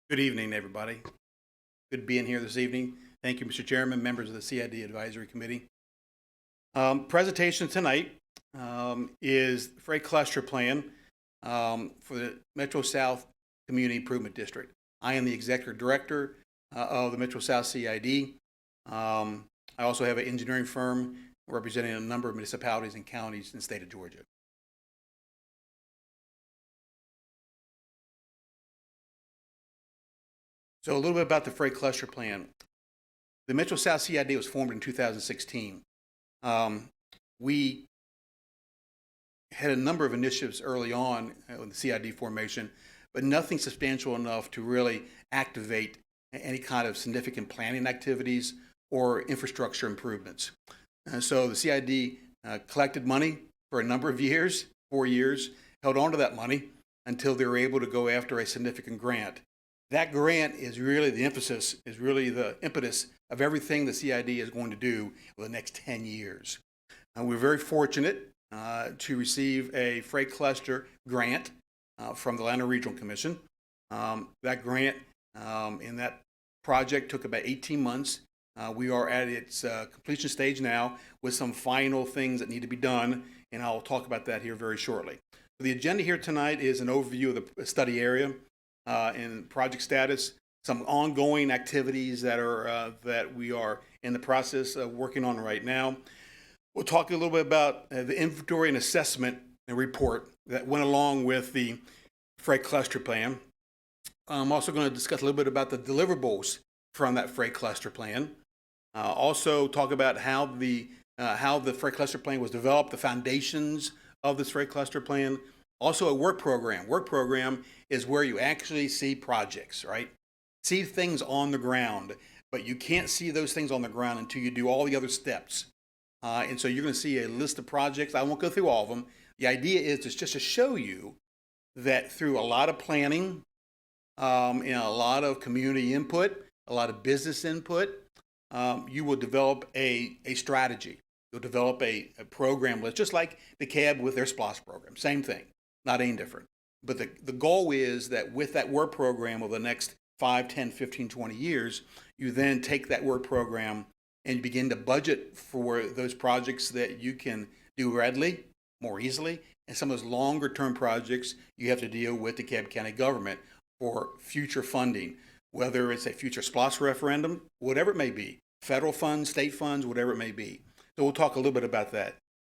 Good evening, everybody. Good being here this evening. Thank you, Mr. Chairman, members of the CID Advisory Committee. Presentation tonight is the Freight Cluster Plan for the Metro South Community Improvement District. I am the Executive Director of the Metro South CID. I also have an engineering firm representing a number of municipalities and counties in the state of Georgia. So a little bit about the Freight Cluster Plan. The Metro South CID was formed in 2016. We had a number of initiatives early on with the CID formation, but nothing substantial enough to really activate any kind of significant planning activities or infrastructure improvements. So the CID collected money for a number of years, 4 years, held on to that money until they were able to go after a significant grant. That grant is really the emphasis, is really the impetus of everything the CID is going to do for the next 10 years. We're very fortunate to receive a freight cluster grant from the Atlanta Regional Commission. That grant in that project took about 18 months. We are at its completion stage now with some final things that need to be done, and I'll talk about that here very shortly. The agenda here tonight is an overview of the study area and project status, some ongoing activities that we are in the process of working on right now. We'll talk a little bit about the inventory and assessment and report that went along with the freight cluster plan. I'm also going to discuss a little bit about the deliverables from that freight cluster plan. Also talk about how the freight cluster plan was developed, the foundations of this freight cluster plan. Also a work program. Work program is where you actually see projects, right? See things on the ground, but you can't see those things on the ground until you do all the other steps. And so you're going to see a list of projects. I won't go through all of them. The idea is just to show you that through a lot of planning and a lot of community input, a lot of business input, you will develop a strategy. You'll develop a program list, just like the CAB with their SPLOST program. Same thing, not any different. But the goal is that with that work program over the next 5, 10, 15, 20 years, you then take that work program and begin to budget for those projects that you can do readily, more easily, and some of those longer term projects you have to deal with the Cobb County government for future funding, whether it's a future SPLOST referendum, whatever it may be, federal funds, state funds, whatever it may be. So we'll talk a little bit about that.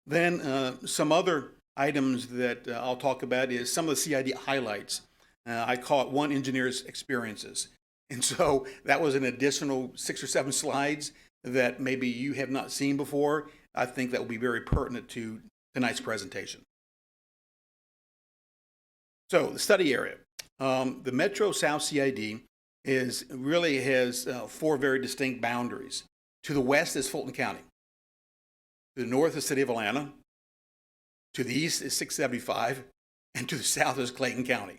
Then some other items that I'll talk about is some of the CID highlights. I call it one engineer's experiences. And so that was an additional 6 or 7 slides that maybe you have not seen before. I think that will be very pertinent to tonight's presentation. So the study area. The Metro South CID really has 4 very distinct boundaries. To the west is Fulton County. To the north is the city of Atlanta. To the east is 675. And to the south is Clayton County.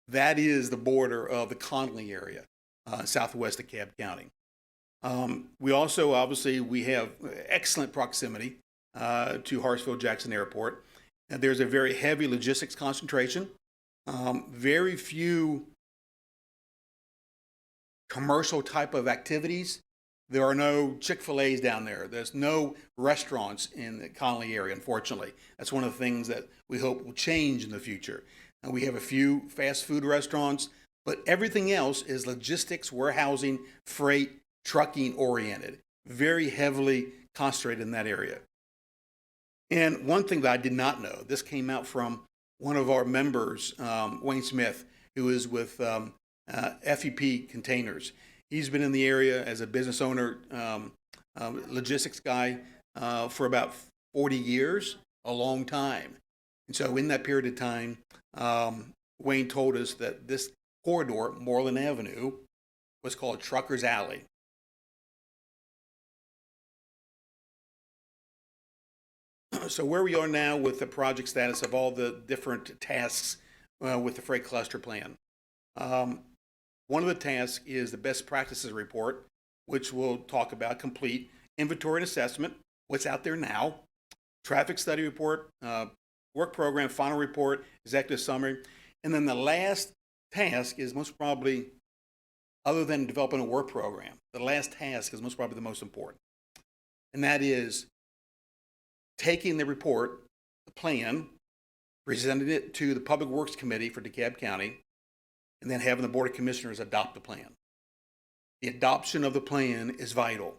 That is the border of the Conley area, southwest of Cobb County. We also, obviously, we have excellent proximity to Hartsfield-Jackson Airport. And there's a very heavy logistics concentration. Very few commercial type of activities. There are no Chick-fil-A's down there. There's no restaurants in the Conley area, unfortunately. That's one of the things that we hope will change in the future. And we have a few fast food restaurants, but everything else is logistics, warehousing, freight, trucking oriented. Very heavily concentrated in that area. And one thing that I did not know, this came out from one of our members, Wayne Smith, who is with FEP Containers. He's been in the area as a business owner, logistics guy for about 40 years, a long time. And so in that period of time, Wayne told us that this corridor, Moreland Avenue, was called Trucker's Alley. So where we are now with the project status of all the different tasks with the freight cluster plan. One of the tasks is the best practices report, which we'll talk about, complete inventory and assessment, what's out there now, traffic study report, work program, final report, executive summary. And then the last task is most probably other than developing a work program. The last task is most probably the most important. And that is taking the report, the plan, presenting it to the Public Works Committee for DeKalb County, and then having the Board of Commissioners adopt the plan. The adoption of the plan is vital.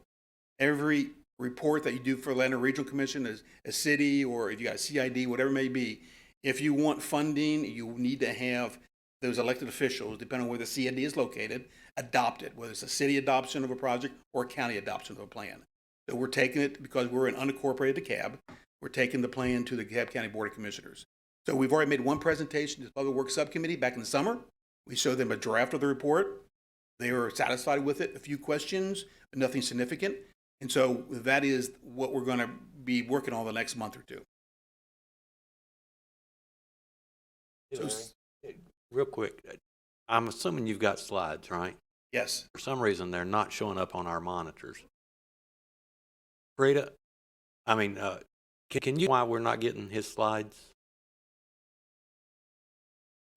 Every report that you do for Atlanta Regional Commission as a city, or if you got a CID, whatever it may be, if you want funding, you need to have those elected officials, depending on where the CID is located, adopt it, whether it's a city adoption of a project or a county adoption of a plan. So we're taking it, because we're an unincorporated DeKalb, we're taking the plan to the DeKalb County Board of Commissioners. So we've already made one presentation to the Public Works Subcommittee back in the summer. We showed them a draft of the report. They were satisfied with it, a few questions, but nothing significant. And so that is what we're going to be working on the next month or two. So, real quick, I'm assuming you've got slides, right? Yes. For some reason, they're not showing up on our monitors. Rita, I mean, can you why we're not getting his slides?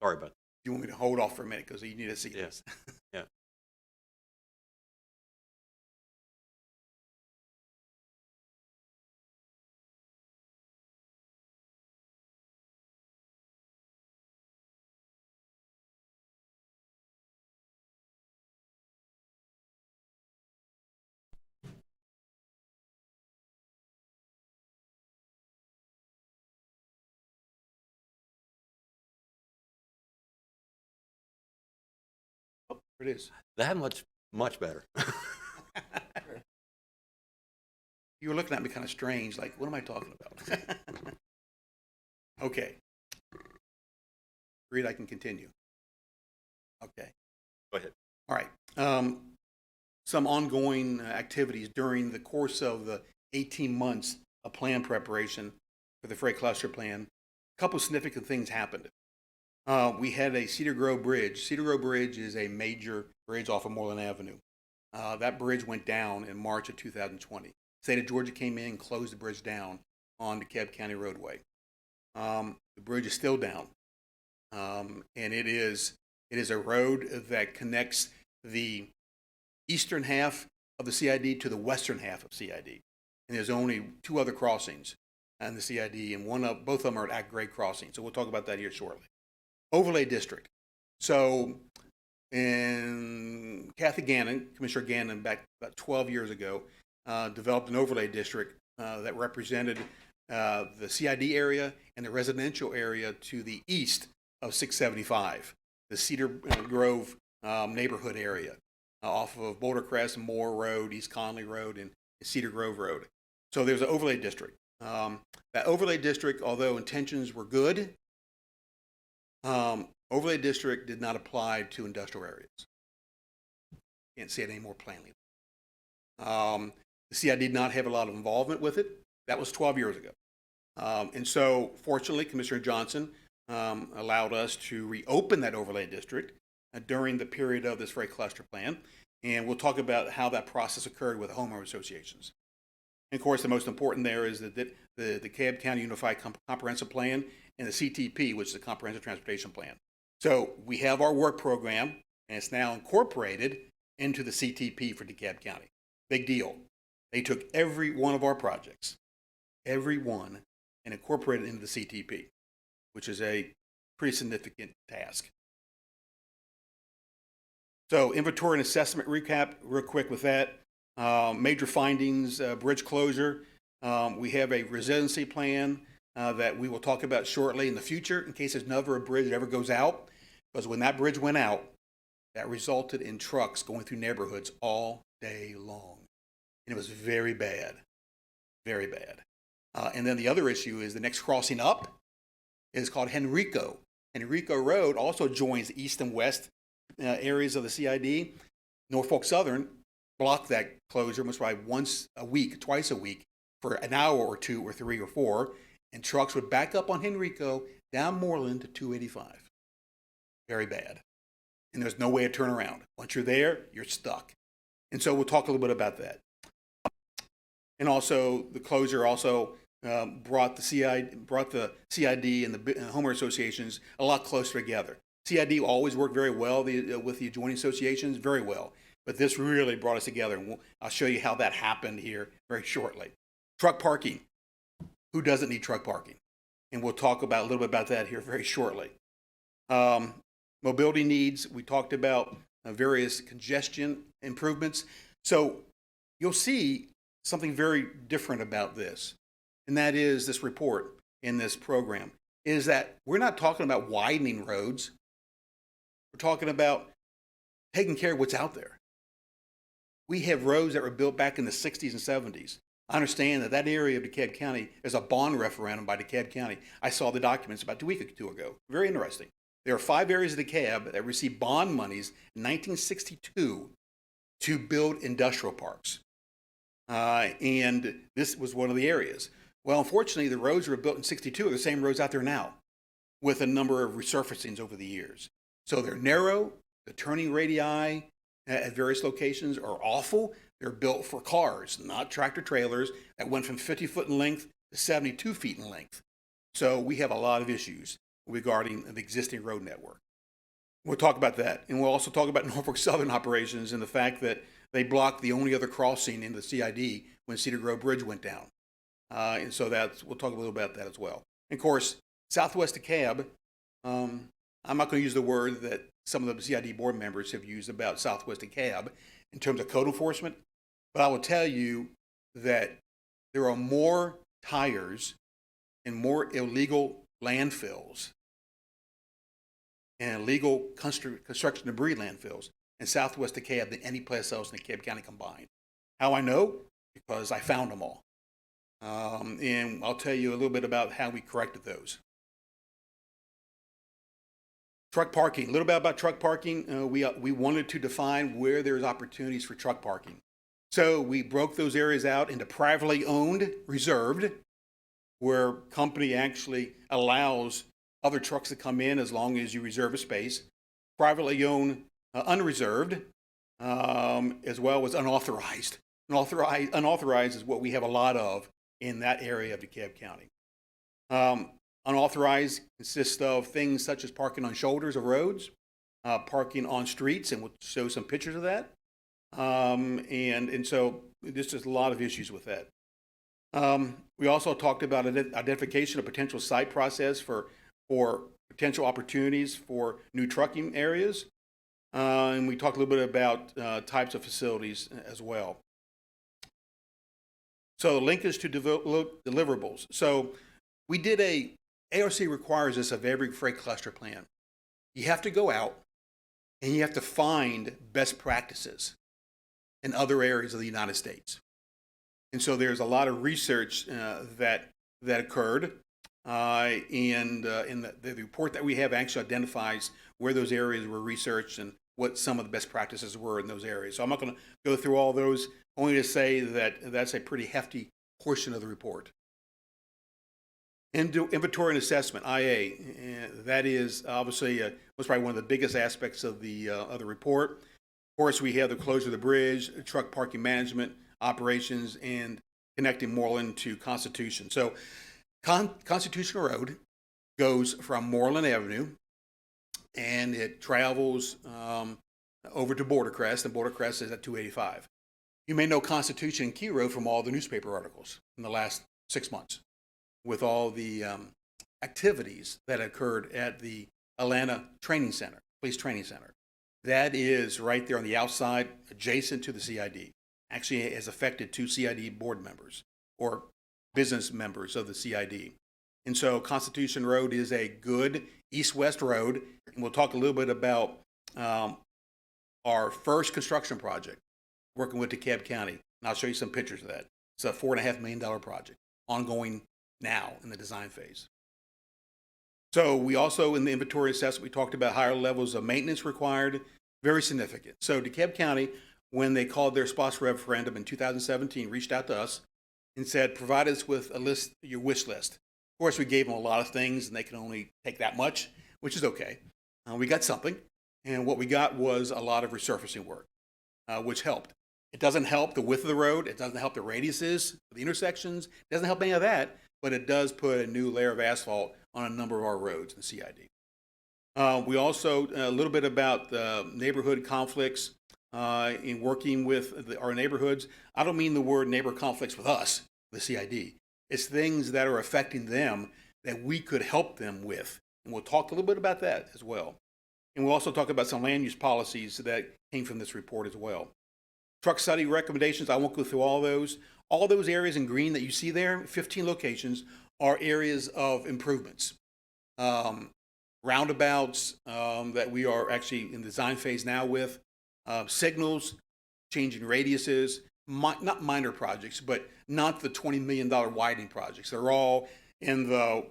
Sorry about that. You want me to hold off for a minute because you need to see this? Yeah. Oh, there it is. That much better. You were looking at me kind of strange, like, what am I talking about? Okay. Reed, I can continue. Okay. Go ahead. All right. Some ongoing activities during the course of the 18 months of plan preparation for the Freight Cluster Plan. A couple of significant things happened. We had a Cedar Grove Bridge. Cedar Grove Bridge is a major bridge off of Moreland Avenue. That bridge went down in March of 2020. State of Georgia came in and closed the bridge down on the DeKalb County roadway. The bridge is still down, and it is a road that connects the eastern half of the CID to the western half of CID. And there's only two other crossings on the CID, and both of them are at grade crossings. So we'll talk about that here shortly. Overlay district. So, and Kathy Gannon, Commissioner Gannon, back about 12 years ago, developed an overlay district that represented the CID area and the residential area to the east of 675, the Cedar Grove neighborhood area off of Boulder Crest, Moore Road, East Conley Road, and Cedar Grove Road. So there's an overlay district. That overlay district, although intentions were good, overlay district did not apply to industrial areas. Can't say it any more plainly. The CID did not have a lot of involvement with it. That was 12 years ago. And so, fortunately, Commissioner Johnson allowed us to reopen that overlay district during the period of this Freight Cluster Plan. And we'll talk about how that process occurred with the homeowner associations. And of course, the most important there is that the DeKalb County Unified Comprehensive Plan and the CTP, which is the Comprehensive Transportation Plan. So we have our work program, and it's now incorporated into the CTP for DeKalb County. Big deal. They took every one of our projects, every one, and incorporated it into the CTP, which is a pretty significant task. So inventory and assessment recap, real quick with that. Major findings, bridge closure. We have a resiliency plan that we will talk about shortly in the future in case there's never a bridge that ever goes out. Because when that bridge went out, that resulted in trucks going through neighborhoods all day long. And it was very bad, very bad. And then the other issue is the next crossing up is called Henrico. Henrico Road also joins the east and west areas of the CID. Norfolk Southern blocked that closure most probably once a week, twice a week for an hour or two or three or four, and trucks would back up on Henrico down Moreland to 285. Very bad. And there's no way to turn around. Once you're there, you're stuck. And so we'll talk a little bit about that. And also, the closure also brought the CID and the homeowner associations a lot closer together. CID always worked very well with the adjoining associations, very well. But this really brought us together, and I'll show you how that happened here very shortly. Truck parking. Who doesn't need truck parking? And we'll talk about a little bit about that here very shortly. Mobility needs. We talked about various congestion improvements. So you'll see something very different about this, and that is this report in this program, is that we're not talking about widening roads. We're talking about taking care of what's out there. We have roads that were built back in the 60s and 70s. I understand that area of DeKalb County is a bond referendum by DeKalb County. I saw the documents about 2 weeks or 2 ago. Very interesting. There are 5 areas of DeKalb that received bond monies in 1962 to build industrial parks. And this was one of the areas. Well, unfortunately, the roads that were built in 62 are the same roads out there now, with a number of resurfacings over the years. So they're narrow, the turning radii at various locations are awful. They're built for cars, not tractor trailers, that went from 50 foot in length to 72 feet in length. So we have a lot of issues regarding the existing road network. We'll talk about that. And we'll also talk about Norfolk Southern operations and the fact that they blocked the only other crossing in the CID when Cedar Grove Bridge went down. And so we'll talk a little about that as well. And of course, Southwest DeKalb, I'm not going to use the word that some of the CID board members have used about Southwest DeKalb in terms of code enforcement, but I will tell you that there are more tires and more illegal landfills and illegal construction debris landfills in Southwest DeKalb than any place else in DeKalb County combined. How I know? Because I found them all. And I'll tell you a little bit about how we corrected those. Truck parking, a little bit about truck parking. We wanted to define where there's opportunities for truck parking. So we broke those areas out into privately owned, reserved, where company actually allows other trucks to come in as long as you reserve a space. Privately owned, unreserved, as well as unauthorized. Unauthorized is what we have a lot of in that area of DeKalb County. Unauthorized consists of things such as parking on shoulders of roads, parking on streets, and we'll show some pictures of that. And so there's just a lot of issues with that. We also talked about identification of potential site process for potential opportunities for new trucking areas. And we talked a little bit about types of facilities as well. So linkage to deliverables. So we did ARC requires this of every freight cluster plan. You have to go out and you have to find best practices in other areas of the United States. And so there's a lot of research that occurred, and the report that we have actually identifies where those areas were researched and what some of the best practices were in those areas. So I'm not going to go through all those, only to say that that's a pretty hefty portion of the report. Inventory and assessment, IA, that is obviously was probably one of the biggest aspects of the report. Of course, we have the closure of the bridge, truck parking management, operations, and connecting Moreland to Constitution. So Constitution Road goes from Moreland Avenue, and it travels over to Border Crest, and Border Crest is at 285. You may know Constitution and Key Road from all the newspaper articles in the last 6 months, with all the activities that occurred at the Atlanta Training Center, Police Training Center. That is right there on the outside, adjacent to the CID. Actually has affected 2 CID board members or business members of the CID. And so Constitution Road is a good east-west road. And we'll talk a little bit about our first construction project, working with DeKalb County. And I'll show you some pictures of that. It's a $4.5 million project, ongoing now in the design phase. So we also, in the inventory assessment, we talked about higher levels of maintenance required, very significant. So DeKalb County, when they called their SPOS referendum in 2017, reached out to us and said, provide us with a list, your wish list. Of course, we gave them a lot of things, and they can only take that much, which is okay. We got something, and what we got was a lot of resurfacing work, which helped. It doesn't help the width of the road. It doesn't help the radiuses, the intersections. It doesn't help any of that, but it does put a new layer of asphalt on a number of our roads in the CID. We also, a little bit about neighborhood conflicts in working with our neighborhoods. I don't mean the word neighbor conflicts with us, the CID. It's things that are affecting them that we could help them with. And we'll talk a little bit about that as well. And we'll also talk about some land use policies that came from this report as well. Truck study recommendations, I won't go through all those. All those areas in green that you see there, 15 locations, are areas of improvements. Roundabouts that we are actually in design phase now with, signals, changing radiuses, not minor projects, but not the $20 million widening projects. They're all in the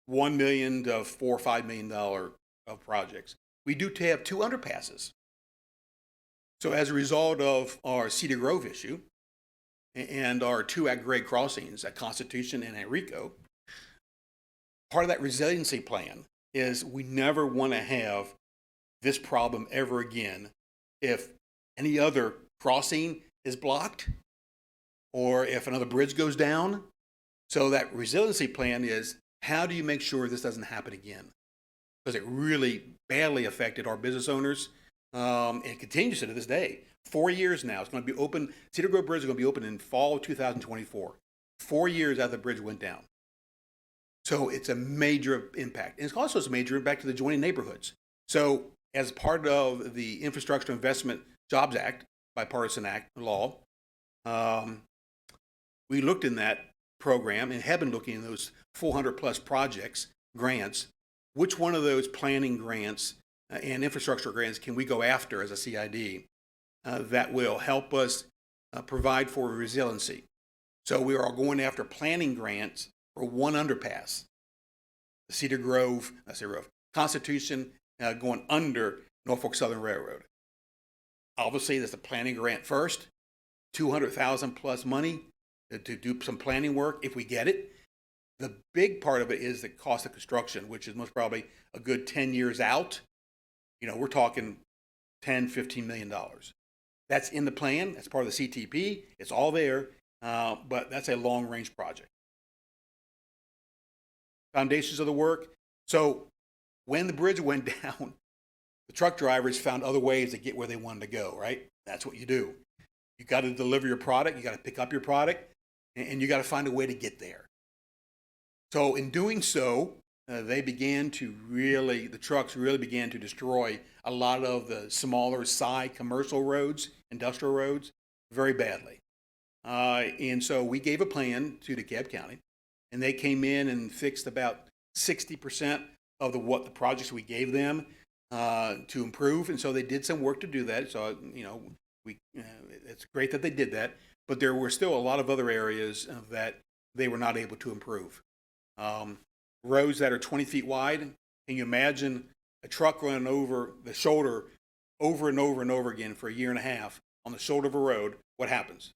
$1 million to $4 or $5 million of projects. We do have 2 underpasses. So as a result of our Cedar Grove issue and our 2 at-grade crossings at Constitution and Enrico, part of that resiliency plan is we never want to have this problem ever again if any other crossing is blocked or if another bridge goes down. So that resiliency plan is, how do you make sure this doesn't happen again? Because it really badly affected our business owners, and it continues to this day. 4 years now. It's going to be open. Cedar Grove Bridge is going to be open in fall 2024. 4 years after the bridge went down. So it's a major impact. And it's also a major impact to the adjoining neighborhoods. So as part of the Infrastructure Investment Jobs Act, bipartisan act law, we looked in that program and have been looking in those 400 plus projects, grants, which one of those planning grants and infrastructure grants can we go after as a CID that will help us provide for resiliency. So we are going after planning grants for 1 underpass, the Cedar Grove, Constitution going under Norfolk Southern Railroad. Obviously, there's a planning grant first, $200,000 plus money to do some planning work if we get it. The big part of it is the cost of construction, which is most probably a good 10 years out. You know, we're talking $10, $15 million. That's in the plan. That's part of the CTP. It's all there, but that's a long-range project. Foundations of the work. So when the bridge went down, the truck drivers found other ways to get where they wanted to go, right? That's what you do. You got to deliver your product. You got to pick up your product, and you got to find a way to get there. So in doing so, the trucks really began to destroy a lot of the smaller side commercial roads, industrial roads, very badly. And so we gave a plan to DeKalb County, and they came in and fixed about 60% of what the projects we gave them to improve. And so they did some work to do that. So, it's great that they did that, but there were still a lot of other areas that they were not able to improve. Roads that are 20 feet wide. Can you imagine a truck running over the shoulder over and over and over again for a year and a half on the shoulder of a road? What happens?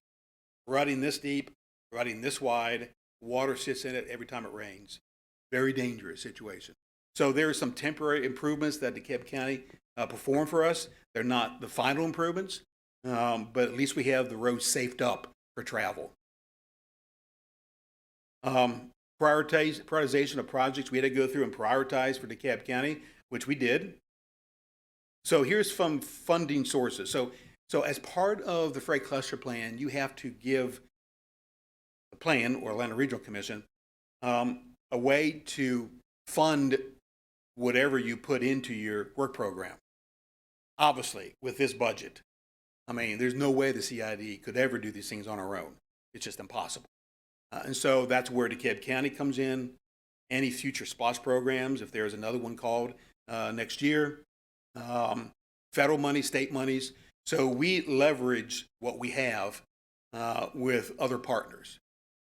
Rutting this deep, rutting this wide, water sits in it every time it rains. Very dangerous situation. So there are some temporary improvements that DeKalb County performed for us. They're not the final improvements, but at least we have the roads safed up for travel. Prioritization of projects we had to go through and prioritize for DeKalb County, which we did. So here's some funding sources. So as part of the Freight Cluster Plan, you have to give the plan, or Atlanta Regional Commission, a way to fund whatever you put into your work program. Obviously, with this budget, I mean, there's no way the CID could ever do these things on our own. It's just impossible. And so that's where DeKalb County comes in. Any future SPOS programs, if there's another one called next year, federal money, state monies. So we leverage what we have with other partners.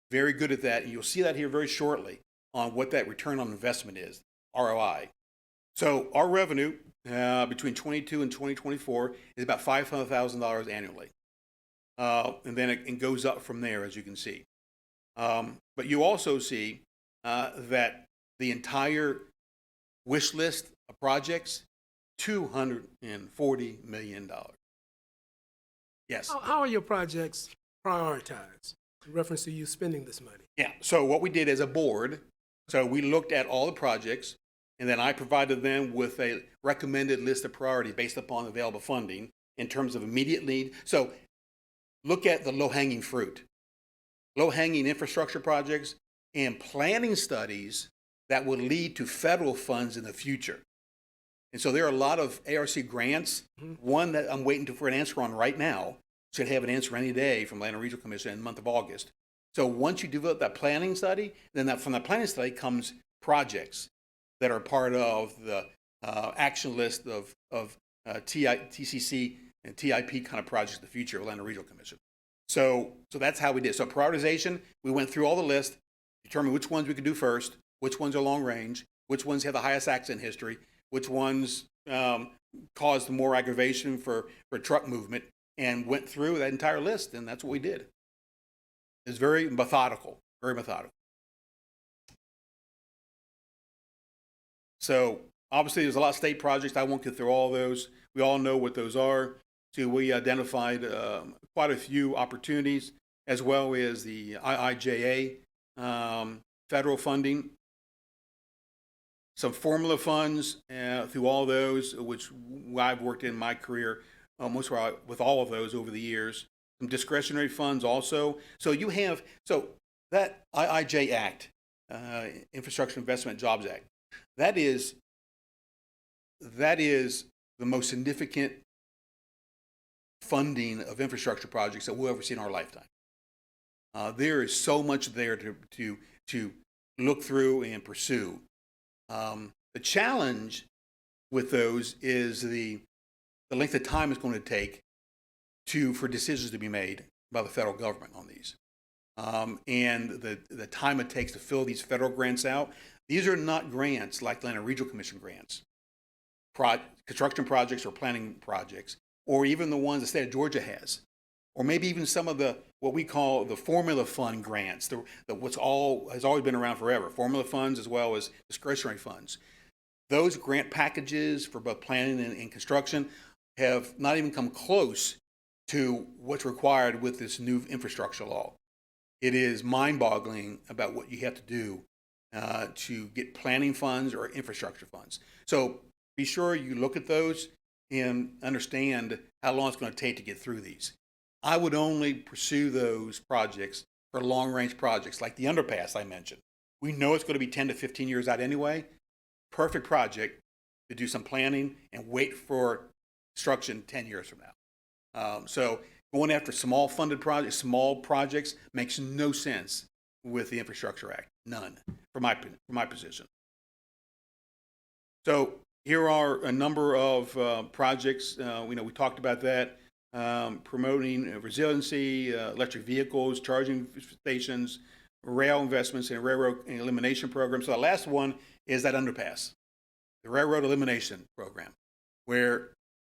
Very good at that, and you'll see that here very shortly on what that return on investment is, ROI. So our revenue between 22 and 2024 is about $500,000 annually. And then it goes up from there, as you can see. But you also see that the entire wish list of projects, $240 million. Yes. How are your projects prioritized in reference to you spending this money? Yeah. So what we did as a board, so we looked at all the projects And then I provided them with a recommended list of priority based upon available funding in terms of immediate need. So look at the low-hanging fruit, low-hanging infrastructure projects and planning studies that would lead to federal funds in the future. And so there are a lot of ARC grants. One that I'm waiting for an answer on right now, should have an answer any day from Land and Regional Commission in the month of August. So once you develop that planning study, then from that planning study comes projects that are part of the action list of TCC and TIP kind of projects in the future of Land and Regional Commission. So that's how we did. So prioritization, we went through all the list, determined which ones we could do first, which ones are long range, which ones have the highest accident history, which ones caused more aggravation for truck movement, and went through that entire list, and that's what we did. It's very methodical, very methodical. So obviously there's a lot of state projects. I won't get through all those. We all know what those are. So we identified quite a few opportunities, as well as the IIJA federal funding, some formula funds through all those, which I've worked in my career with all of those over the years. Some discretionary funds also. So you have, so that IIJ Act, Infrastructure Investment Jobs Act, that is the most significant funding of infrastructure projects that we'll ever see in our lifetime. There is so much there to look through and pursue. The challenge with those is the length of time it's going to take for decisions to be made by the federal government on these, and the time it takes to fill these federal grants out. These are not grants like Land and Regional Commission grants, construction projects or planning projects, or even the ones the state of Georgia has, or maybe even some of what we call the formula fund grants, has always been around forever, formula funds as well as discretionary funds. Those grant packages for both planning and construction have not even come close to what's required with this new infrastructure law. It is mind-boggling about what you have to do to get planning funds or infrastructure funds. So be sure you look at those and understand how long it's going to take to get through these. I would only pursue those projects for long-range projects like the underpass I mentioned. We know it's going to be 10 to 15 years out anyway. Perfect project to do some planning and wait for construction 10 years from now. So going after small projects makes no sense with the Infrastructure Act. None, from my position. So here are a number of projects. We talked about that. Promoting resiliency, electric vehicles, charging stations, rail investments, and railroad elimination programs. So the last one is that underpass, the railroad elimination program, where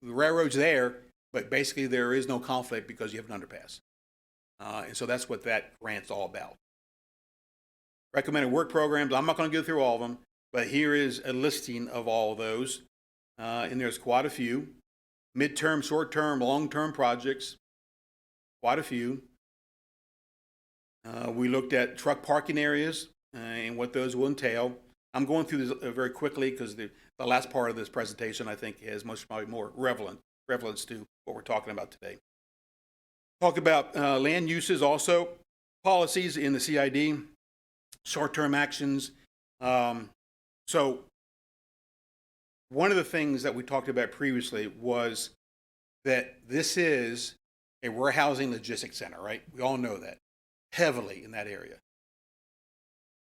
the railroad's there, but basically there is no conflict because you have an underpass. And so that's what that grant's all about. Recommended work programs, I'm not going to go through all of them, but here is a listing of all of those. And there's quite a few. Midterm, short-term, long-term projects, quite a few. We looked at truck parking areas and what those will entail. I'm going through this very quickly because the last part of this presentation I think has probably more relevance to what we're talking about today. Talk about land uses also, policies in the CID, short-term actions. So one of the things that we talked about previously was that this is a warehousing logistics center, right? We all know that, heavily in that area.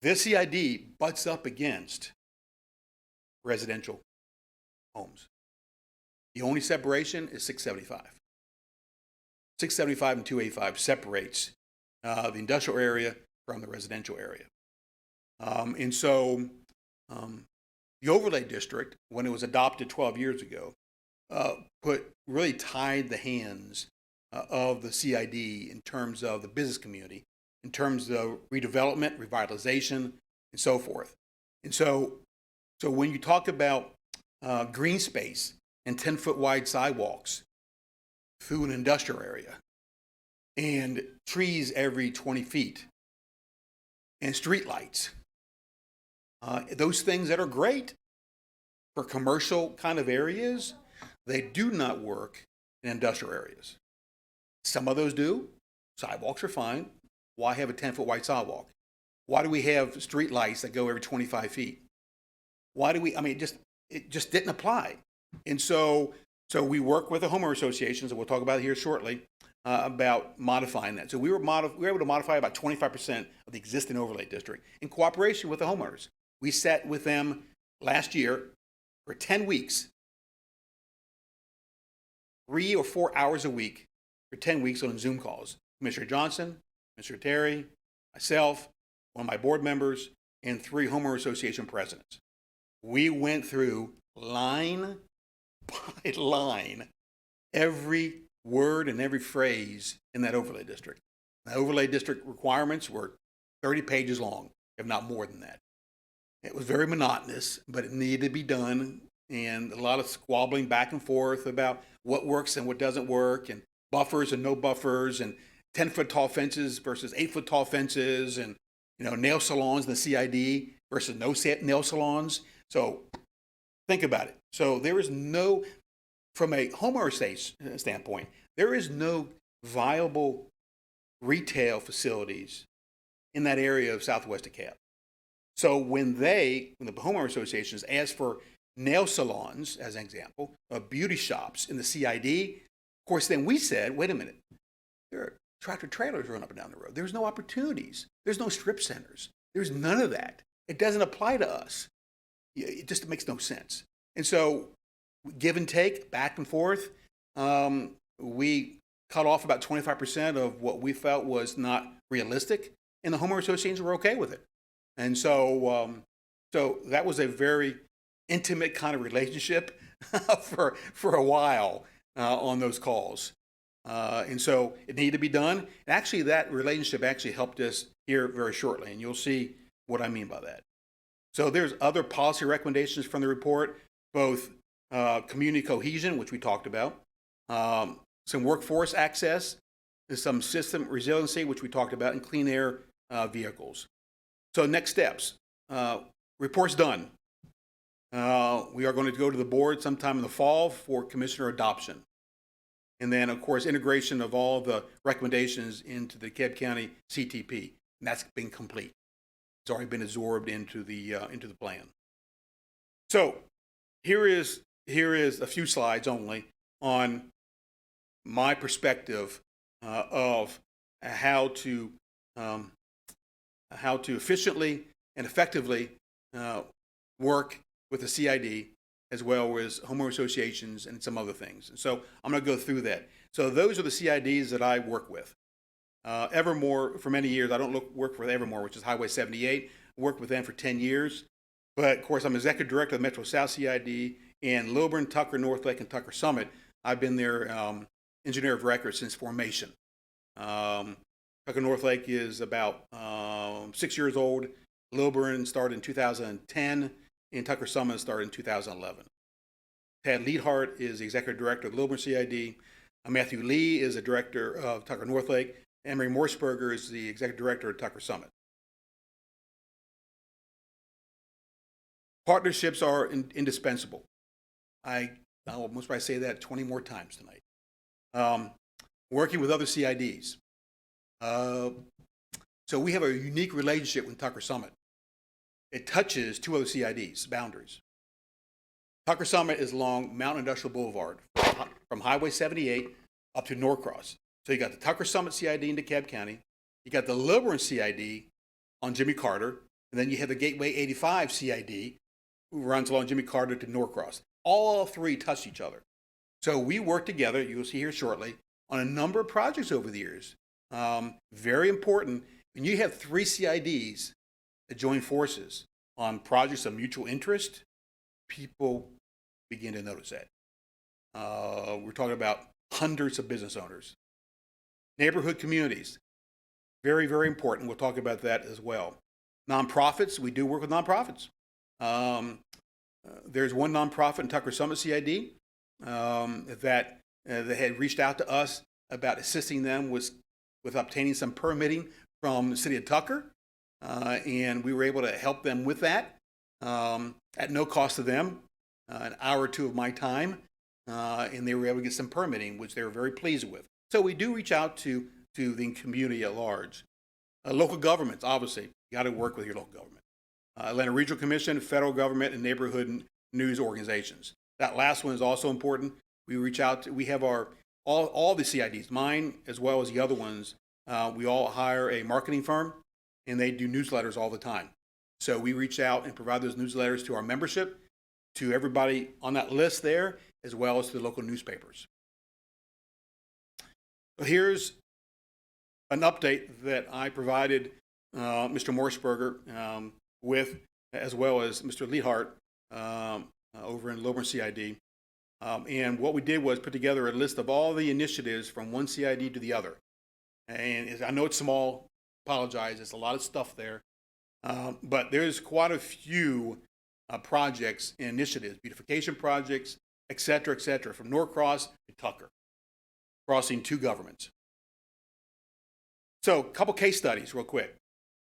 This CID butts up against residential homes. The only separation is 675. 675 and 285 separates the industrial area from the residential area. And so the overlay district, when it was adopted 12 years ago, really tied the hands of the CID in terms of the business community, in terms of redevelopment, revitalization, and so forth. And so when you talk about green space and 10-foot wide sidewalks through an industrial area, and trees every 20 feet, and street lights, those things that are great, for commercial kind of areas. They do not work in industrial areas. Some of those do. Sidewalks are fine. Why have a 10-foot wide sidewalk? Why do we have street lights that go every 25 feet? Why do we, it just didn't apply. And so we work with the homeowner associations, and we'll talk about it here shortly, about modifying that. So we were able to modify about 25% of the existing overlay district in cooperation with the homeowners. We sat with them last year for 10 weeks, 3 or 4 hours a week for 10 weeks on Zoom calls. Commissioner Johnson, Commissioner Terry, myself, one of my board members, and 3 homeowner association presidents. We went through line by line every word and every phrase in that overlay district. The overlay district requirements were 30 pages long, if not more than that. It was very monotonous, but it needed to be done, and a lot of squabbling back and forth about what works and what doesn't work, and buffers and no buffers, and 10-foot tall fences versus 8-foot tall fences, and nail salons in the CID versus no nail salons. So think about it. So there is no, from a homeowner standpoint, there is no viable retail facilities in that area of southwest DeKalb. So when the homeowner associations asked for nail salons, as an example, beauty shops in the CID, of course, then we said, wait a minute, there are tractor trailers run up and down the road. There's no opportunities. There's no strip centers. There's none of that. It doesn't apply to us. It just makes no sense. And so give and take, back and forth, we cut off about 25% of what we felt was not realistic, and the homeowner associations were okay with it. And so that was a very intimate kind of relationship for a while on those calls. And so it needed to be done. And actually, that relationship actually helped us here very shortly, and you'll see what I mean by that. So there's other policy recommendations from the report, both community cohesion, which we talked about, some workforce access, and some system resiliency, which we talked about, and clean air vehicles. So next steps, report's done. We are going to go to the board sometime in the fall for commissioner adoption. And then, of course, integration of all the recommendations into the DeKalb County CTP, and that's been complete. It's already been absorbed into the plan. So here is a few slides only on my perspective of how to efficiently and effectively work with the CID as well as homeowner associations and some other things. And so I'm going to go through that. So those are the CIDs that I work with. Evermore, for many years, I don't work for Evermore, which is Highway 78. I worked with them for 10 years. But, of course, I'm executive director of the Metro South CID, and Lilburn, Tucker, Northlake, and Tucker Summit. I've been their engineer of record since formation. Tucker Northlake is about 6 years old. Lilburn started in 2010, and Tucker Summit started in 2011. Tad Leadhart is the executive director of Lilburn CID. Matthew Lee is the director of Tucker Northlake. Emery Morseberger is the executive director of Tucker Summit. Partnerships are indispensable. I'll most probably say that 20 more times tonight. Working with other CIDs. So we have a unique relationship with Tucker Summit. It touches 2 other CIDs, boundaries. Tucker Summit is along Mountain Industrial Boulevard from Highway 78 up to Norcross. So you got the Tucker Summit CID in DeKalb County. You got the Lilburn CID on Jimmy Carter. And then you have the Gateway 85 CID who runs along Jimmy Carter to Norcross. All 3 touch each other. So we work together, you'll see here shortly, on a number of projects over the years. Very important. When you have 3 CIDs that join forces on projects of mutual interest, people begin to notice that. We're talking about hundreds of business owners. Neighborhood communities, very, very important. We'll talk about that as well. Nonprofits, we do work with nonprofits. There's one nonprofit in Tucker Summit CID that had reached out to us about assisting them with obtaining some permitting from the city of Tucker, and we were able to help them with that at no cost to them. an hour or two of my time, and they were able to get some permitting, which they were very pleased with. So we do reach out to the community at large. Local governments, obviously, you got to work with your local government. Atlanta Regional Commission, federal government, and neighborhood news organizations. That last one is also important. We reach out to, we have all the CIDs, mine as well as the other ones. We all hire a marketing firm, and they do newsletters all the time. So we reach out and provide those newsletters to our membership, to everybody on that list there, as well as to the local newspapers. So here's an update that I provided Mr. Morrisberger with, as well as Mr. Leahart over in Lilburn CID. And what we did was put together a list of all the initiatives from one CID to the other. And I know it's small, apologize, there's a lot of stuff there. But there's quite a few projects and initiatives, beautification projects, et cetera, from Norcross to Tucker, crossing two governments. So a couple case studies real quick.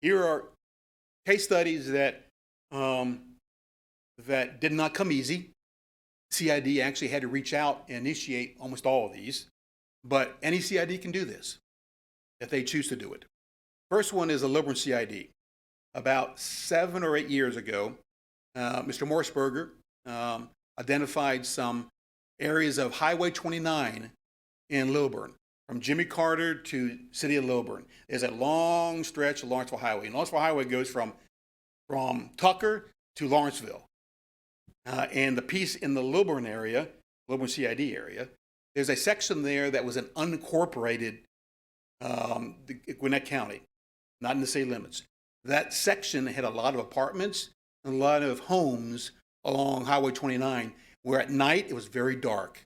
Here are case studies that that did not come easy. CID actually had to reach out and initiate almost all of these, but any CID can do this if they choose to do it. First one is the Lilburn CID. About 7 or 8 years ago, Mr. Morrisberger identified some areas of Highway 29 in Lilburn, from Jimmy Carter to City of Lilburn. There's a long stretch of Lawrenceville Highway. And Lawrenceville Highway goes from Tucker to Lawrenceville. And the piece in the Lilburn area, Lilburn CID area, there's a section there that was an unincorporated Gwinnett County, not in the city limits. That section had a lot of apartments and a lot of homes along Highway 29, where at night it was very dark.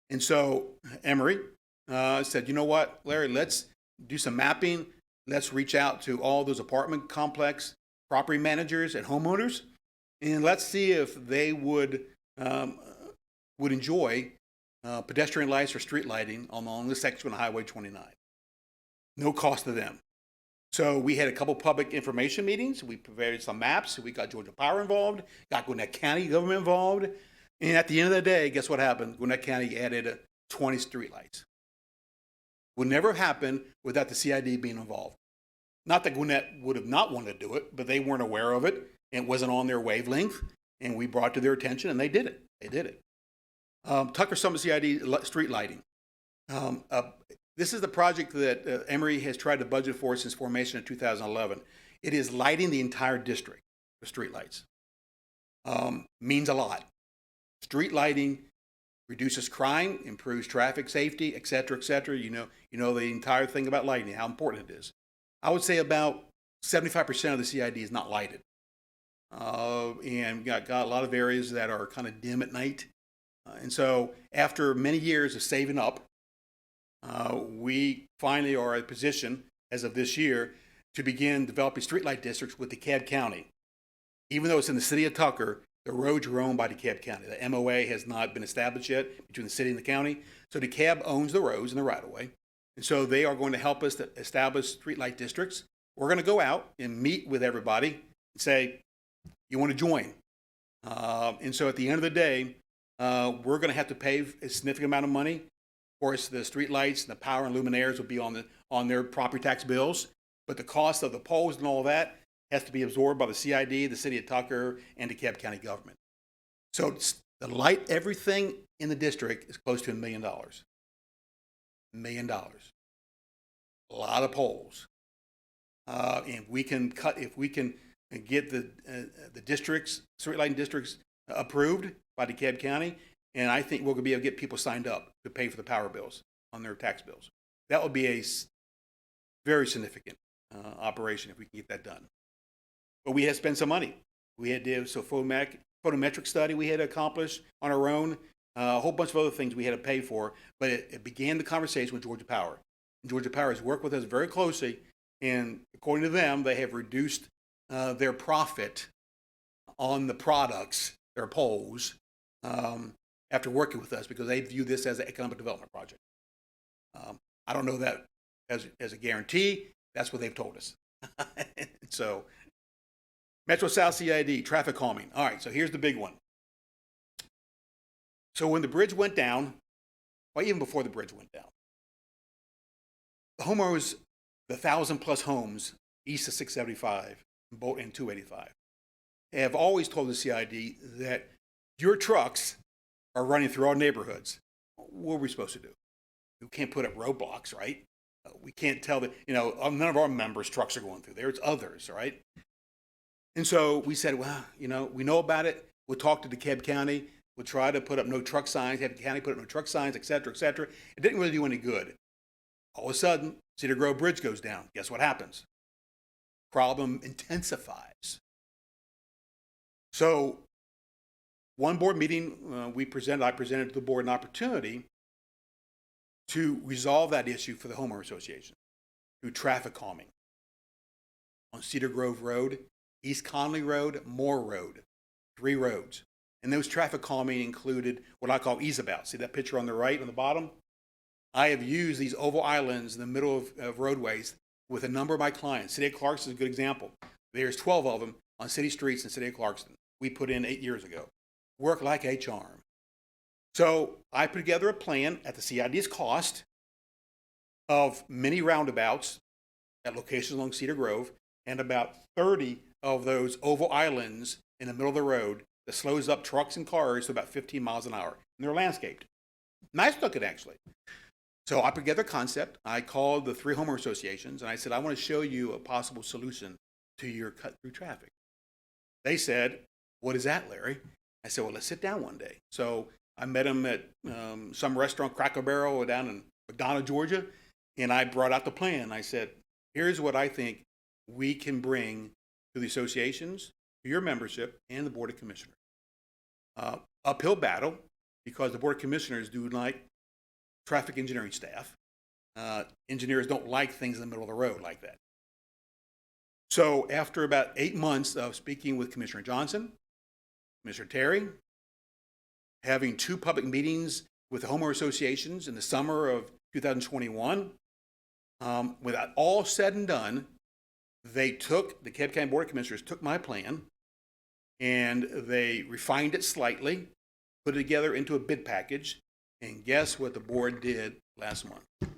And so Emory said, you know what, Larry, let's do some mapping. Let's reach out to all those apartment complex property managers and homeowners, and let's see if they would enjoy pedestrian lights or street lighting along this section of Highway 29. No cost to them. So we had a couple public information meetings. We provided some maps. We got Georgia Power involved, got Gwinnett County government involved. And at the end of the day, guess what happened? Gwinnett County added 20 streetlights. Would never happen without the CID being involved. Not that Gwinnett would have not wanted to do it, but they weren't aware of it. And it wasn't on their wavelength. And we brought it to their attention, and they did it. They did it. Tucker Summit CID street lighting. This is the project that Emory has tried to budget for since formation in 2011. It is lighting the entire district with street lights. Means a lot. Street lighting reduces crime, improves traffic safety, et cetera, et cetera. You know the entire thing about lighting, how important it is. I would say about 75% of the CID is not lighted. And got a lot of areas that are kind of dim at night. And so after many years of saving up, we finally are in a position, as of this year, to begin developing streetlight districts with DeKalb County. Even though it's in the city of Tucker, the roads are owned by DeKalb County. The MOA has not been established yet between the city and the county. So DeKalb owns the roads and the right-of-way. And so they are going to help us to establish streetlight districts. We're going to go out and meet with everybody and say, you want to join? And so at the end of the day, we're going to have to pay a significant amount of money. Of course, the street lights and the power and luminaires will be on their property tax bills, but the cost of the poles and all of that has to be absorbed by the CID, the city of Tucker, and DeKalb County government. So to light everything in the district is close to $1 million. $1 million. A lot of poles. And if we can get the districts, street lighting districts approved by DeKalb County, and I think we're going to be able to get people signed up to pay for the power bills on their tax bills. That would be a very significant operation if we can get that done. But we had to spend some money. We had to do a photometric study we had to accomplish on our own, a whole bunch of other things we had to pay for. But it began the conversation with Georgia Power. And Georgia Power has worked with us very closely, and according to them, they have reduced their profit on the products, their poles, after working with us, because they view this as an economic development project. I don't know that as a guarantee. That's what they've told us. So Metro South CID, traffic calming. All right, so here's the big one. So when the bridge went down, well, even before the bridge went down, the homeowners, the 1,000+ homes east of 675 and 285, have always told the CID that your trucks are running through our neighborhoods. What are we supposed to do? We can't put up roadblocks, right? We can't tell that, none of our members' trucks are going through there. It's others, right? And so we said, well, we know about it. We'll talk to DeKalb County. We'll try to put up no truck signs, have the county put up no truck signs, et cetera, et cetera. It didn't really do any good. All of a sudden, Cedar Grove Bridge goes down. Guess what happens? Problem intensifies. So one board meeting, I presented to the board an opportunity to resolve that issue for the homeowner association through traffic calming on Cedar Grove Road, East Conley Road, Moore Road, 3 roads. And those traffic calming included what I call ease about. See that picture on the right, on the bottom? I have used these oval islands in the middle of roadways with a number of my clients. City of Clarkston is a good example. There's 12 of them on city streets in City of Clarkston. We put in 8 years ago. Work like a charm. So I put together a plan at the CID's cost of many roundabouts at locations along Cedar Grove and about 30 of those oval islands in the middle of the road that slows up trucks and cars to about 15 miles an hour. And they're landscaped. Nice looking, actually. So I put together a concept. I called the 3 homeowner associations and I said, I want to show you a possible solution to your cut through traffic. They said, what is that, Larry? I said, well, let's sit down one day. So I met them at some restaurant, Cracker Barrel, down in McDonough, Georgia, and I brought out the plan. I said, here's what I think we can bring to the associations, to your membership, and the Board of Commissioners. Uphill battle, because the Board of Commissioners do like traffic engineering staff. Engineers don't like things in the middle of the road like that. So after about 8 months of speaking with Commissioner Johnson, Commissioner Terry, having 2 public meetings with the homeowner associations in the summer of 2021, with that all said and done, the DeKalb County Board of Commissioners took my plan and they refined it slightly, put it together into a bid package, and guess what the board did last month?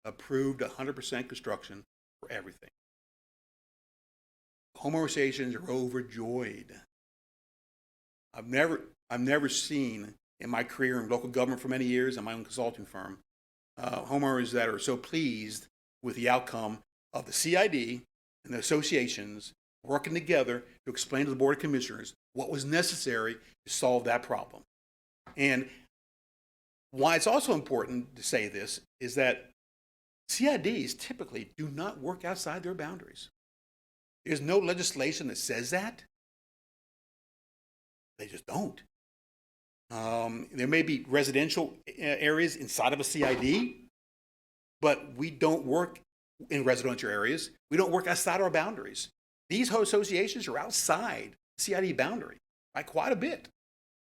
Approved 100% construction for everything. Homeowner associations are overjoyed. I've never seen in my career in local government for many years and my own consulting firm, homeowners that are so pleased with the outcome of the CID and the associations working together to explain to the Board of Commissioners what was necessary to solve that problem. And why it's also important to say this is that CIDs typically do not work outside their boundaries. There's no legislation that says that. They just don't. There may be residential areas inside of a CID, but we don't work in residential areas. We don't work outside our boundaries. These associations are outside CID boundary by quite a bit.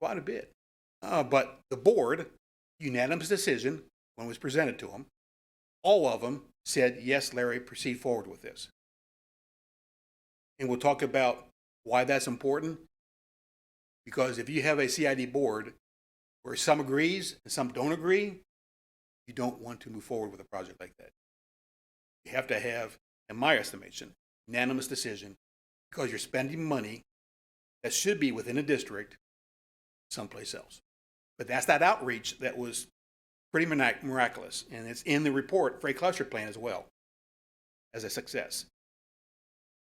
But the board, unanimous decision, when it was presented to them, all of them said, yes, Larry, proceed forward with this. And we'll talk about why that's important. Because if you have a CID board where some agrees and some don't agree, you don't want to move forward with a project like that. You have to have, in my estimation, unanimous decision because you're spending money that should be within a district someplace else. But that's that outreach that was pretty miraculous. And it's in the report, Freight Cluster Plan as well, as a success.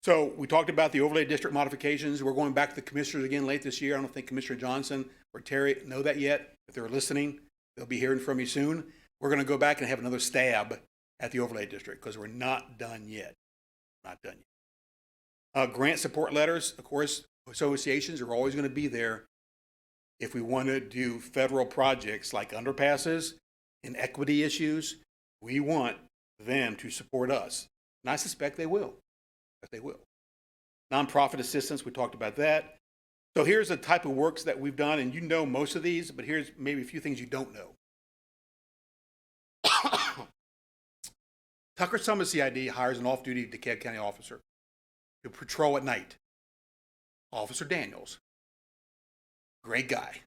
So we talked about the overlay district modifications. We're going back to the commissioners again late this year. I don't think Commissioner Johnson or Terry know that yet. If they're listening, they'll be hearing from you soon. We're going to go back and have another stab at the overlay district because we're not done yet. Grant support letters, of course, associations are always going to be there if we want to do federal projects like underpasses and equity issues. We want them to support us. And I suspect they will. Nonprofit assistance, we talked about that. So here's the type of works that we've done, and you know most of these, but here's maybe a few things you don't know. Tucker Summit CID hires an off-duty DeKalb County officer to patrol at night. Officer Daniels. Great guy.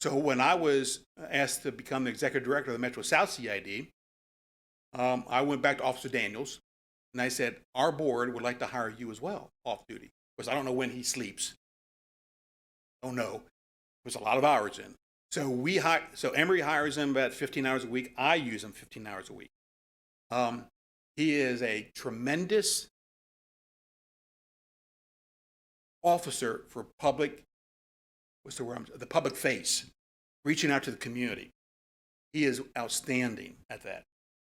So when I was asked to become the executive director of the Metro South CID, I went back to Officer Daniels and I said, our board would like to hire you as well, off duty. Because I don't know when he sleeps. Don't know. There's a lot of hours in. So Emory hires him about 15 hours a week. I use him 15 hours a week. He is a tremendous officer for public, what's the word? The public face, reaching out to the community. He is outstanding at that.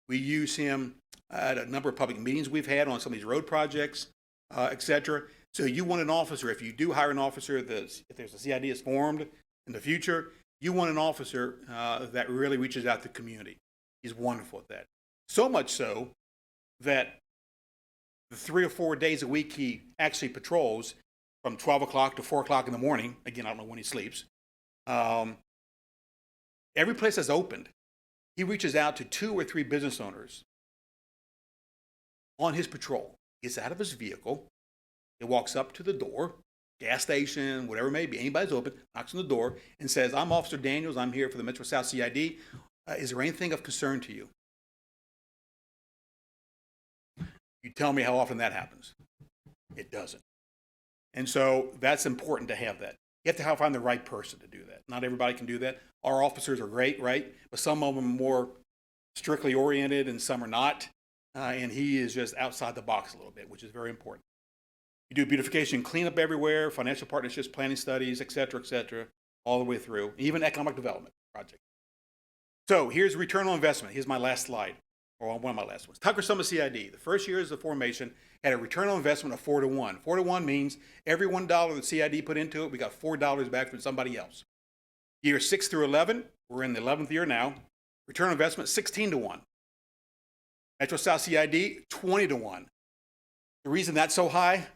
We use him at a number of public meetings we've had on some of these road projects, et cetera. So you want an officer, if you do hire an officer, if there's a CID is formed in the future, you want an officer that really reaches out to the community. He's wonderful at that. So much so that the 3 or 4 days a week he actually patrols from 12 o'clock to 4 o'clock in the morning. Again, I don't know when he sleeps. Every place that's opened, he reaches out to 2 or 3 business owners on his patrol. Gets out of his vehicle. He walks up to the door, gas station, whatever it may be, anybody's open, knocks on the door and says, I'm Officer Daniels. I'm here for the Metro South CID. Is there anything of concern to you? You tell me how often that happens. It doesn't. And so that's important to have that. You have to find the right person to do that. Not everybody can do that. Our officers are great, right? But some of them are more strictly oriented and some are not. And he is just outside the box a little bit, which is very important. You do beautification, cleanup everywhere, financial partnerships, planning studies, et cetera, all the way through, even economic development project. So here's return on investment. Here's my last slide, or one of my last ones. Tucker Summit CID, the first years of formation, had a return on investment of 4 to 1. 4 to 1 means every $1 the CID put into it, we got $4 back from somebody else. Years 6 through 11, we're in the 11th year now, return on investment 16 to 1. Metro South CID, 20 to 1. The reason that's so high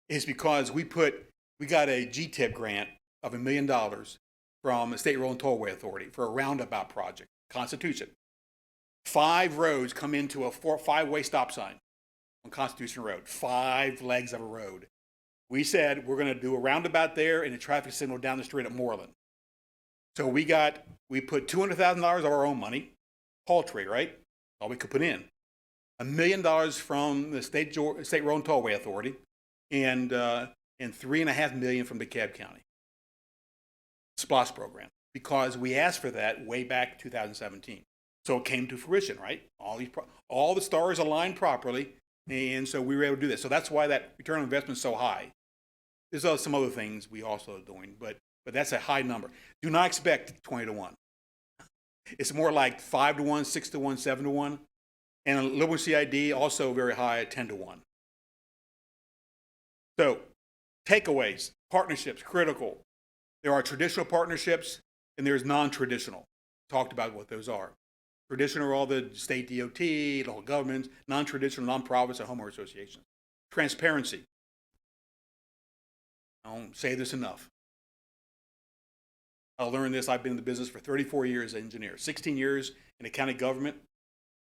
is because we got a GTIP grant of $1 million from the State Road and Tollway Authority for a roundabout project, Constitution. 5 roads come into a 5-way stop sign on Constitution Road, 5 legs of a road. We said we're going to do a roundabout there and a traffic signal down the street at Moreland. So we put $200,000 of our own money, paltry, right? All we could put in. $1 million from the State Road and Tollway Authority, and $3.5 million from DeKalb County. SPLOST program, because we asked for that way back 2017. So it came to fruition, right? All the stars aligned properly, and so we were able to do this. So that's why that return on investment is so high. There's some other things we also are doing, but that's a high number. Do not expect 20 to 1. It's more like 5 to 1, 6 to 1, 7 to 1. And Liberal CID also very high at 10 to 1. So, takeaways, partnerships, critical. There are traditional partnerships and there's non-traditional. Talked about what those are. Traditional are all the state DOT, local governments, non-traditional, non-profits, and homeowner associations. Transparency. I don't say this enough. I learned this. I've been in the business for 34 years as an engineer, 16 years in the county government,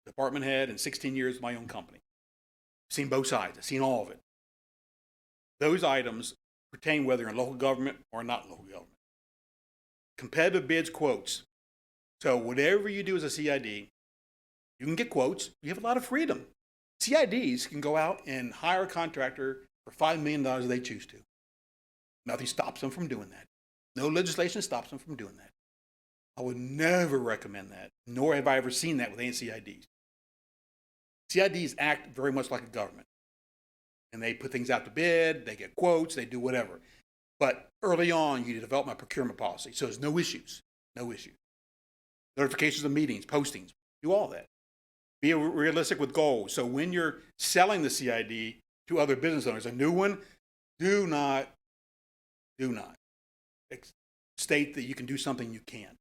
department head, and 16 years in my own company. I've seen both sides. I've seen all of it. Those items pertain whether in local government or not local government. Competitive bids, quotes. So whatever you do as a CID, you can get quotes. You have a lot of freedom. CIDs can go out and hire a contractor for $5 million if they choose to. Nothing stops them from doing that. No legislation stops them from doing that. I would never recommend that, nor have I ever seen that with any CIDs. CIDs act very much like a government. And they put things out to bid, they get quotes, they do whatever. But early on, you develop my procurement policy. So there's no issues, no issues. Notifications of meetings, postings, do all that. Be realistic with goals. So when you're selling the CID to other business owners, a new one, do not state that you can do something you can't.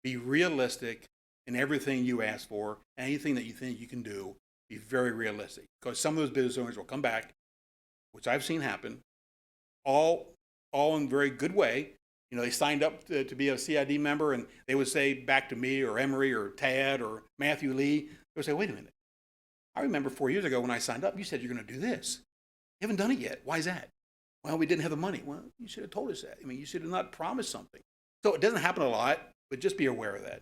Be realistic in everything you ask for, anything that you think you can do, be very realistic. Because some of those business owners will come back, which I've seen happen, all in a very good way. You know, they signed up to be a CID member and they would say back to me or Emory or Tad or Matthew Lee, they would say, wait a minute. I remember 4 years ago when I signed up, you said you're going to do this. You haven't done it yet. Why is that? Well, we didn't have the money. Well, you should have told us that. I mean, you should have not promised something. So it doesn't happen a lot, but just be aware of that.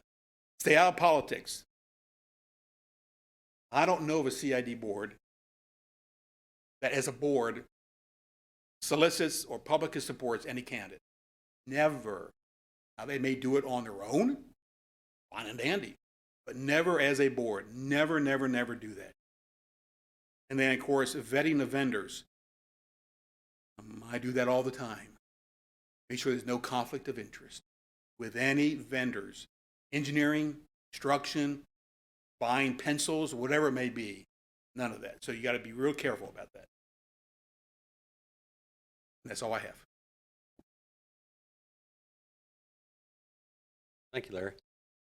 Stay out of politics. I don't know of a CID board that as a board solicits or publicly supports any candidate. Never. Now, they may do it on their own, fine and dandy, but never as a board. Never, never, never do that. And then, of course, vetting the vendors. I do that all the time. Make sure there's no conflict of interest with any vendors. Engineering, construction, buying pencils, whatever it may be. None of that. So you got to be real careful about that. And that's all I have. Thank you, Larry.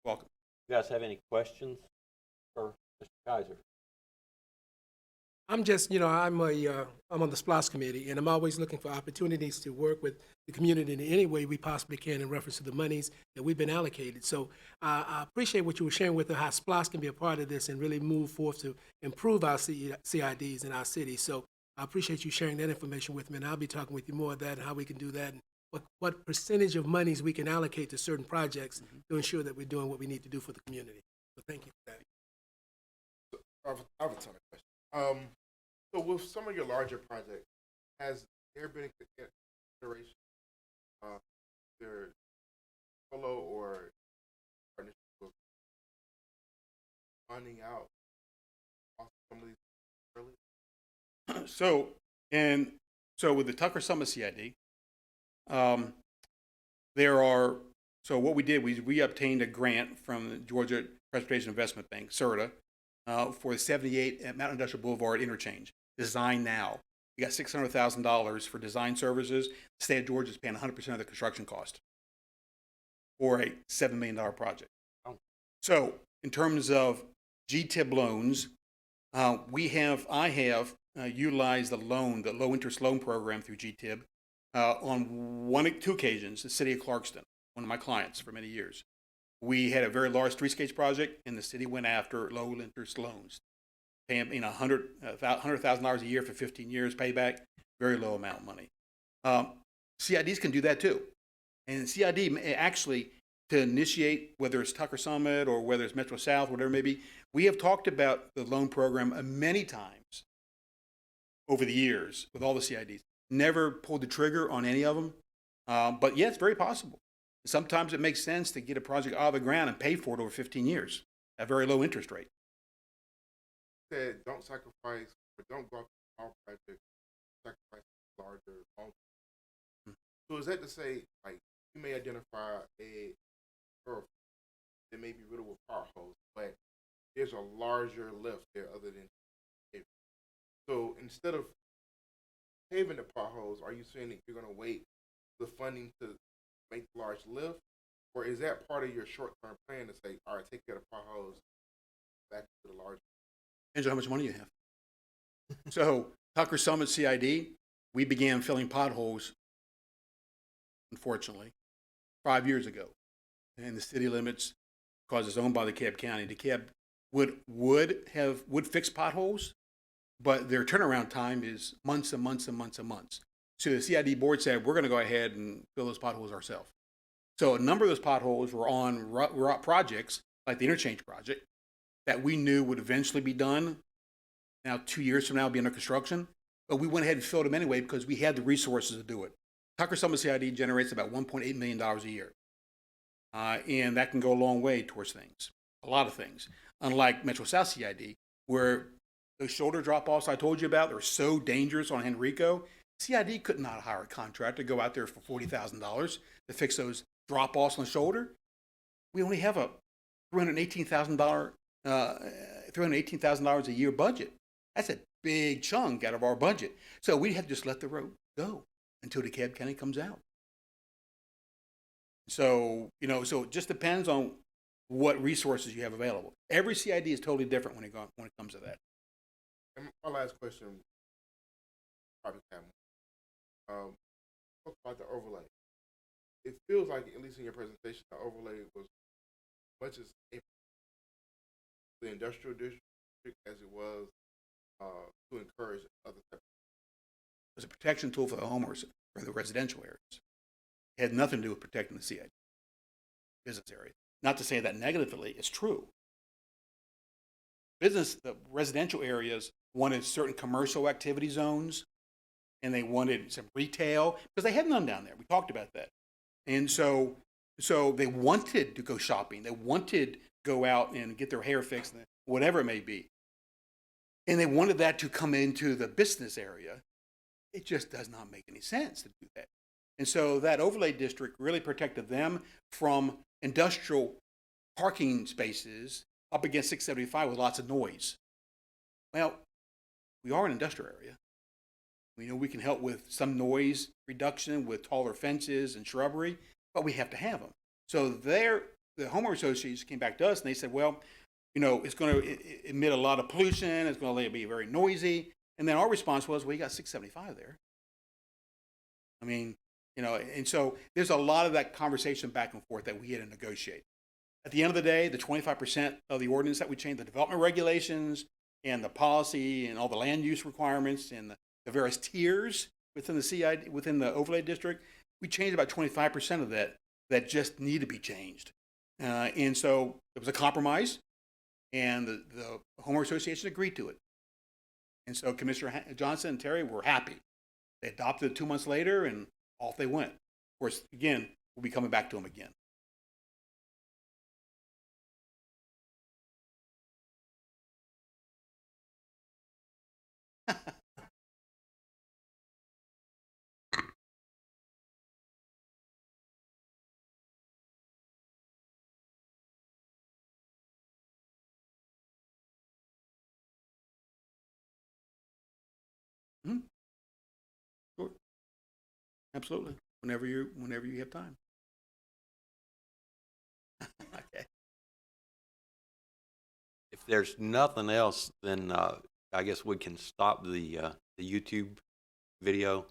Welcome. You guys have any questions for Mr. Kaiser? I'm just, I'm on the SPLOST committee, and I'm always looking for opportunities to work with the community in any way we possibly can in reference to the monies that we've been allocated. So I appreciate what you were sharing with us, how SPLOST can be a part of this and really move forth to improve our CIDs in our city. So I appreciate you sharing that information with me, and I'll be talking with you more of that and how we can do that, and what percentage of monies we can allocate to certain projects to ensure that we're doing what we need to do for the community. So thank you for that. I have a ton of questions. So with some of your larger projects, has there been a consideration their solo or partnership with finding out some of these early? So with the Tucker Summit CID, what we did, we obtained a grant from the Georgia Transportation Investment Bank, CERTA, for the 78 at Mountain Industrial Boulevard interchange. Design now. We got $600,000 for design services. The state of Georgia is paying 100% of the construction cost for a $7 million project. Oh. So in terms of GTIB loans, I have utilized the low interest loan program through GTIB on two occasions, the city of Clarkston, one of my clients for many years. We had a very large streetscapes project, and the city went after low interest loans, paying $100,000 a year for 15 years payback, very low amount of money. CIDs can do that too, and CID actually to initiate, whether it's Tucker Summit or whether it's Metro South, whatever it may be, we have talked about the loan program many times over the years with all the CIDs. Never pulled the trigger on any of them, but yeah, it's very possible. Sometimes it makes sense to get a project out of the ground and pay for it over 15 years at a very low interest rate. Said don't sacrifice or don't go after small projects, sacrifice larger long. So is that to say, like, you may identify a thoroughfare that may be riddled with potholes, but there's a larger lift there other than paving. So instead of paving the potholes, are you saying that you're going to wait for the funding to make the large lift, or is that part of your short-term plan to say, all right, take care of the potholes, back to the large? Depends on how much money you have. So Tucker Summit CID, we began filling potholes, unfortunately, 5 years ago. And the city limits, because it's owned by the DeKalb County, DeKalb would fix potholes, but their turnaround time is months and months and months and months. So the CID board said, we're going to go ahead and fill those potholes ourselves. So a number of those potholes were on projects like the interchange project that we knew would eventually be done. Now, 2 years from now, be under construction. But we went ahead and filled them anyway because we had the resources to do it. Tucker Summit CID generates about $1.8 million a year. And that can go a long way towards things, a lot of things. Unlike Metro South CID, where those shoulder drop-offs I told you about, they're so dangerous on Henrico, CID could not hire a contractor to go out there for $40,000 to fix those drop-offs on the shoulder. We only have a $318,000 a year budget. That's a big chunk out of our budget. So we have to just let the road go until DeKalb County comes out. So, so it just depends on what resources you have available. Every CID is totally different when it comes to that. And my last question, probably talk about the overlay. It feels like, at least in your presentation, the overlay was much as the industrial district as it was to encourage other types. It was a protection tool for the homeowners for the residential areas. It had nothing to do with protecting the CID. business area. Not to say that negatively, it's true. The residential areas wanted certain commercial activity zones, and they wanted some retail because they had none down there. We talked about that. And so they wanted to go shopping. They wanted to go out and get their hair fixed, whatever it may be. And they wanted that to come into the business area. It just does not make any sense to do that. And so that overlay district really protected them from industrial parking spaces up against 675 with lots of noise. Well, we are an industrial area. We know we can help with some noise reduction with taller fences and shrubbery, but we have to have them. So the homeowner associations came back to us and they said, well, it's going to emit a lot of pollution. It's going to be very noisy. And then our response was, well, you got 675 there. I mean, and so there's a lot of that conversation back and forth that we had to negotiate. At the end of the day, the 25% of the ordinance that we changed, the development regulations and the policy and all the land use requirements and the various tiers within the CID, within the overlay district, we changed about 25% of that just need to be changed. And so it was a compromise, and the homeowner association agreed to it. And so Commissioner Johnson and Terry were happy. They adopted it 2 months later, and off they went. Of course, again, we'll be coming back to them again. Hmm. Sure. Absolutely. Whenever you have time. Okay. If there's nothing else, then I guess we can stop the YouTube video.